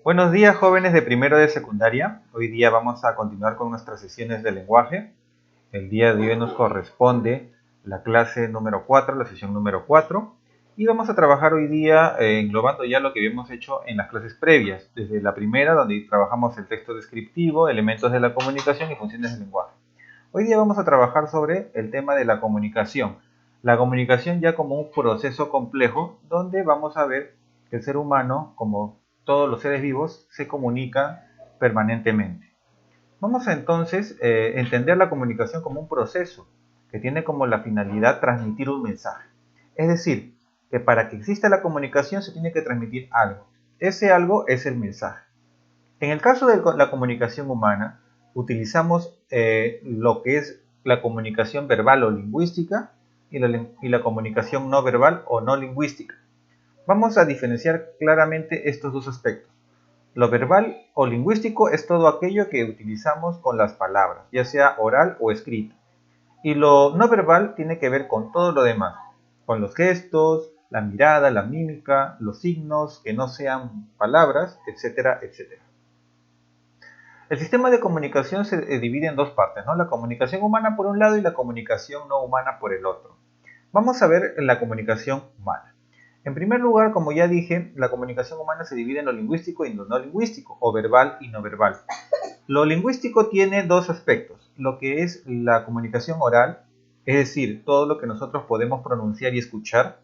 Buenos días, jóvenes de primero de secundaria. Hoy día vamos a continuar con nuestras sesiones de lenguaje. El día de hoy nos corresponde la clase número 4, la sesión número 4. Y vamos a trabajar hoy día englobando ya lo que habíamos hecho en las clases previas. Desde la primera, donde trabajamos el texto descriptivo, elementos de la comunicación y funciones del lenguaje. Hoy día vamos a trabajar sobre el tema de la comunicación. La comunicación ya como un proceso complejo, donde vamos a ver que el ser humano, como todos los seres vivos, se comunica permanentemente. Vamos a entonces entender la comunicación como un proceso que tiene como la finalidad transmitir un mensaje. Es decir, que para que exista la comunicación se tiene que transmitir algo. Ese algo es el mensaje. En el caso de la comunicación humana, utilizamos lo que es la comunicación verbal o lingüística y la comunicación no verbal o no lingüística. Vamos a diferenciar claramente estos dos aspectos. Lo verbal o lingüístico es todo aquello que utilizamos con las palabras, ya sea oral o escrito. Y lo no verbal tiene que ver con todo lo demás, con los gestos, la mirada, la mímica, los signos que no sean palabras, etcétera, etcétera. El sistema de comunicación se divide en dos partes, ¿no? La comunicación humana por un lado y la comunicación no humana por el otro. Vamos a ver la comunicación humana. En primer lugar, como ya dije, la comunicación humana se divide en lo lingüístico y lo no lingüístico, o verbal y no verbal. Lo lingüístico tiene dos aspectos, lo que es la comunicación oral, es decir, todo lo que nosotros podemos pronunciar y escuchar,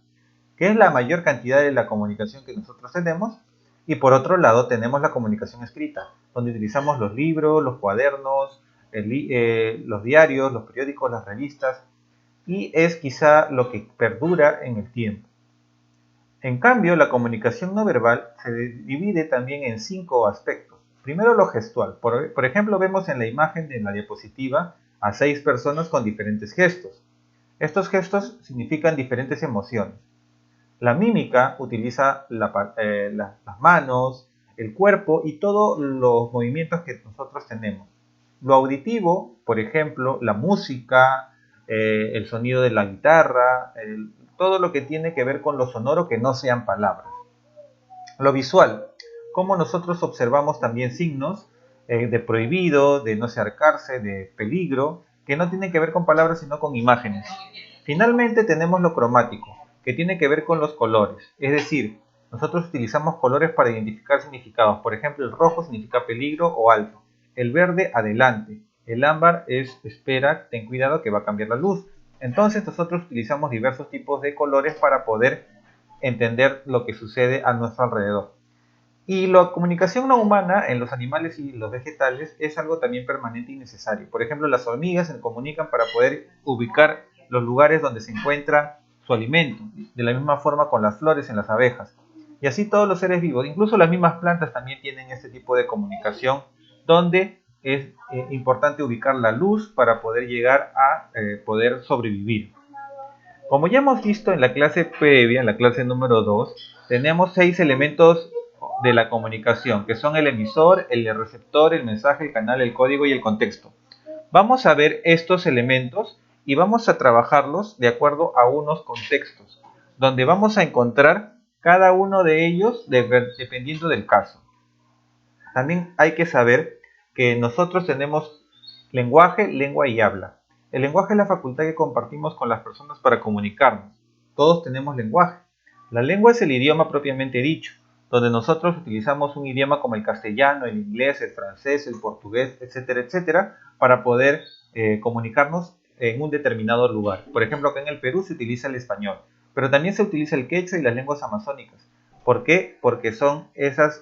que es la mayor cantidad de la comunicación que nosotros tenemos, y por otro lado tenemos la comunicación escrita, donde utilizamos los libros, los cuadernos, los diarios, los periódicos, las revistas, y es quizá lo que perdura en el tiempo. En cambio, la comunicación no verbal se divide también en 5 aspectos. Primero, lo gestual. Por ejemplo, vemos en la imagen de la diapositiva a 6 personas con diferentes gestos. Estos gestos significan diferentes emociones. La mímica utiliza las manos, el cuerpo y todos los movimientos que nosotros tenemos. Lo auditivo, por ejemplo, la música, el sonido de la guitarra, todo lo que tiene que ver con lo sonoro que no sean palabras. Lo visual, cómo nosotros observamos también signos de prohibido, de no acercarse, de peligro, que no tienen que ver con palabras sino con imágenes. Finalmente tenemos lo cromático, que tiene que ver con los colores, es decir, nosotros utilizamos colores para identificar significados. Por ejemplo, el rojo significa peligro o alto, el verde adelante, el ámbar es espera, ten cuidado que va a cambiar la luz. Entonces nosotros utilizamos diversos tipos de colores para poder entender lo que sucede a nuestro alrededor. Y la comunicación no humana en los animales y los vegetales es algo también permanente y necesario. Por ejemplo, las hormigas se comunican para poder ubicar los lugares donde se encuentra su alimento. De la misma forma con las flores en las abejas. Y así todos los seres vivos, incluso las mismas plantas también tienen este tipo de comunicación donde es importante ubicar la luz para poder llegar a poder sobrevivir. Como ya hemos visto en la clase previa, en la clase número 2, tenemos 6 elementos de la comunicación, que son el emisor, el receptor, el mensaje, el canal, el código y el contexto. Vamos a ver estos elementos y vamos a trabajarlos de acuerdo a unos contextos, donde vamos a encontrar cada uno de ellos dependiendo del caso. También hay que saber que nosotros tenemos lenguaje, lengua y habla. El lenguaje es la facultad que compartimos con las personas para comunicarnos. Todos tenemos lenguaje. La lengua es el idioma propiamente dicho, donde nosotros utilizamos un idioma como el castellano, el inglés, el francés, el portugués, etcétera, etcétera, para poder comunicarnos en un determinado lugar. Por ejemplo, acá en el Perú se utiliza el español, pero también se utiliza el quechua y las lenguas amazónicas. ¿Por qué? Porque son esas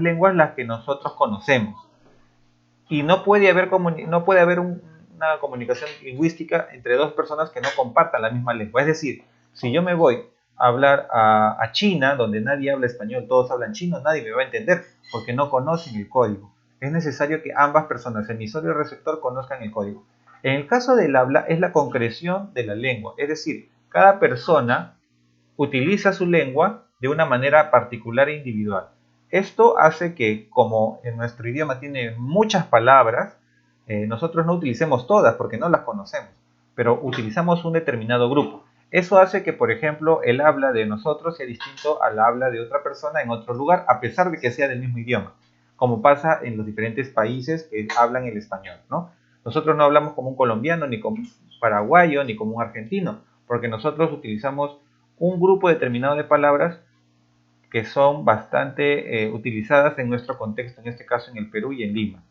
lenguas las que nosotros conocemos. Y no puede haber una comunicación lingüística entre dos personas que no compartan la misma lengua. Es decir, si yo me voy a hablar a China, donde nadie habla español, todos hablan chino, nadie me va a entender porque no conocen el código. Es necesario que ambas personas, emisor y receptor, conozcan el código. En el caso del habla es la concreción de la lengua, es decir, cada persona utiliza su lengua de una manera particular e individual. Esto hace que, como en nuestro idioma tiene muchas palabras, nosotros no utilicemos todas porque no las conocemos, pero utilizamos un determinado grupo. Eso hace que, por ejemplo, el habla de nosotros sea distinto al habla de otra persona en otro lugar, a pesar de que sea del mismo idioma, como pasa en los diferentes países que hablan el español, ¿no? Nosotros no hablamos como un colombiano, ni como un paraguayo, ni como un argentino, porque nosotros utilizamos un grupo determinado de palabras que son bastante utilizadas en nuestro contexto, en este caso en el Perú y en Lima.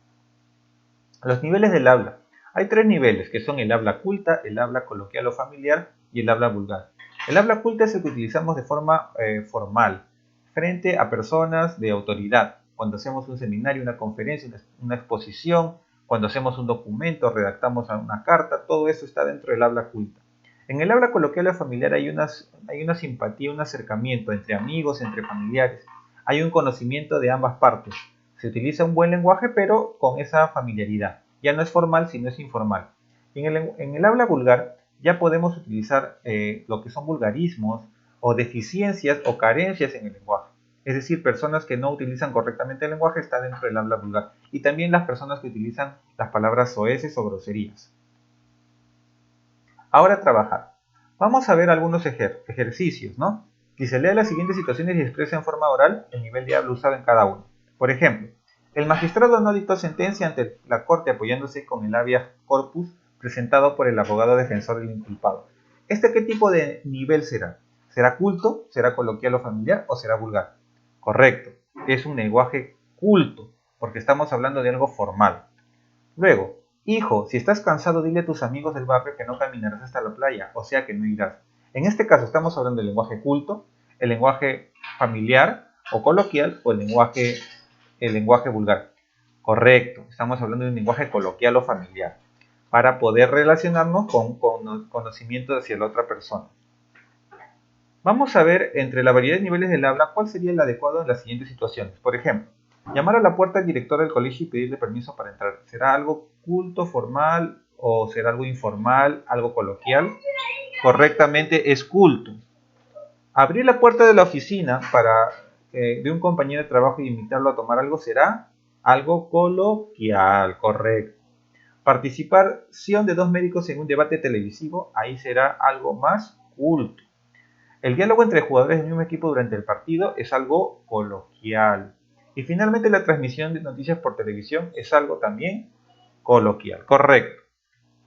Los niveles del habla. Hay tres niveles, que son el habla culta, el habla coloquial o familiar y el habla vulgar. El habla culta es el que utilizamos de forma formal, frente a personas de autoridad, cuando hacemos un seminario, una conferencia, una exposición, cuando hacemos un documento, redactamos una carta, todo eso está dentro del habla culta. En el habla coloquial o familiar hay una simpatía, un acercamiento entre amigos, entre familiares. Hay un conocimiento de ambas partes. Se utiliza un buen lenguaje, pero con esa familiaridad. Ya no es formal, sino es informal. En el habla vulgar ya podemos utilizar lo que son vulgarismos o deficiencias o carencias en el lenguaje. Es decir, personas que no utilizan correctamente el lenguaje están dentro del habla vulgar. Y también las personas que utilizan las palabras soeces o groserías. Ahora trabajar. Vamos a ver algunos ejercicios, ¿no? Y se lee las siguientes situaciones y expresa en forma oral el nivel de habla usado en cada uno. Por ejemplo, el magistrado no dictó sentencia ante la corte apoyándose con el habeas corpus presentado por el abogado defensor del inculpado. ¿Qué tipo de nivel será? ¿Será culto? ¿Será coloquial o familiar? ¿O será vulgar? Correcto, es un lenguaje culto, porque estamos hablando de algo formal. Luego, hijo, si estás cansado, dile a tus amigos del barrio que no caminarás hasta la playa, o sea que no irás. En este caso estamos hablando del lenguaje culto, el lenguaje familiar o coloquial o el lenguaje vulgar. Correcto, estamos hablando de un lenguaje coloquial o familiar para poder relacionarnos con conocimiento hacia la otra persona. Vamos a ver entre la variedad de niveles del habla cuál sería el adecuado en las siguientes situaciones. Por ejemplo, llamar a la puerta al director del colegio y pedirle permiso para entrar. ¿Será algo culto, formal o será algo informal, algo coloquial? Correctamente es culto. Abrir la puerta de la oficina de un compañero de trabajo y invitarlo a tomar algo será algo coloquial, correcto. Participación de dos médicos en un debate televisivo, ahí será algo más culto. El diálogo entre jugadores del mismo equipo durante el partido es algo coloquial. Y finalmente la transmisión de noticias por televisión es algo también coloquial. Correcto.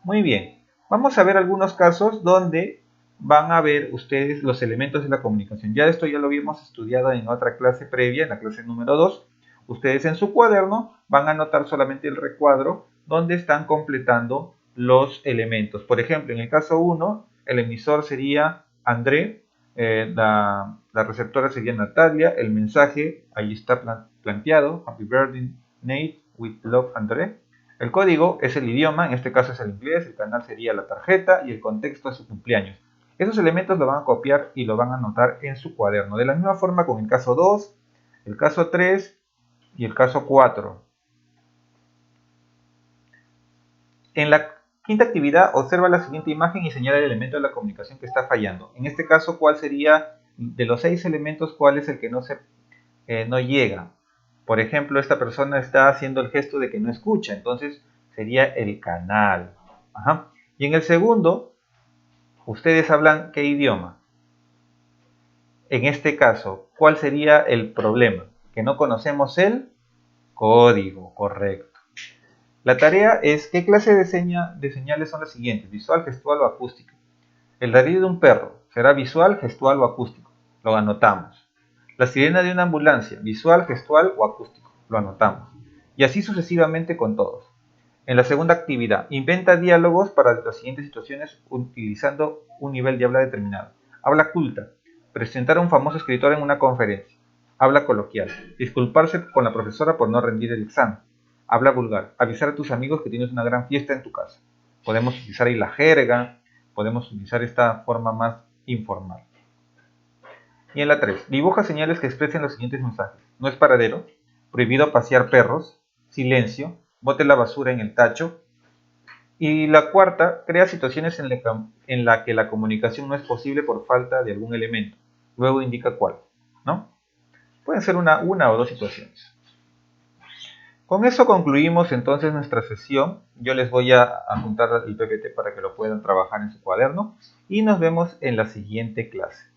Muy bien. Vamos a ver algunos casos donde van a ver ustedes los elementos de la comunicación. Ya esto ya lo habíamos estudiado en otra clase previa, en la clase número 2. Ustedes en su cuaderno van a anotar solamente el recuadro donde están completando los elementos. Por ejemplo, en el caso 1, el emisor sería André, la receptora sería Natalia, el mensaje ahí está planteado, Happy Birthday Nate with Love André. El código es el idioma, en este caso es el inglés, el canal sería la tarjeta y el contexto es su cumpleaños. Esos elementos lo van a copiar y lo van a anotar en su cuaderno. De la misma forma con el caso 2, el caso 3 y el caso 4. En la quinta actividad, observa la siguiente imagen y señala el elemento de la comunicación que está fallando. En este caso, ¿cuál sería de los 6 elementos, cuál es el que no llega? Por ejemplo, esta persona está haciendo el gesto de que no escucha, entonces sería el canal. Ajá. Y en el segundo, ustedes hablan ¿qué idioma? En este caso, ¿cuál sería el problema? Que no conocemos el código, correcto. La tarea es ¿qué clase de señales son las siguientes? Visual, gestual o acústica. El ladrido de un perro será visual, gestual o acústico. Lo anotamos. La sirena de una ambulancia, visual, gestual o acústico. Lo anotamos. Y así sucesivamente con todos. En la segunda actividad, inventa diálogos para las siguientes situaciones utilizando un nivel de habla determinado. Habla culta. Presentar a un famoso escritor en una conferencia. Habla coloquial. Disculparse con la profesora por no rendir el examen. Habla vulgar. Avisar a tus amigos que tienes una gran fiesta en tu casa. Podemos utilizar ahí la jerga. Podemos utilizar esta forma más informal. Y en la 3, dibuja señales que expresen los siguientes mensajes. No es paradero. Prohibido pasear perros. Silencio. Bote la basura en el tacho. Y la cuarta, crea situaciones en la que la comunicación no es posible por falta de algún elemento. Luego indica cuál, ¿no? Pueden ser una o dos situaciones. Con eso concluimos entonces nuestra sesión. Yo les voy a adjuntar el PPT para que lo puedan trabajar en su cuaderno y nos vemos en la siguiente clase.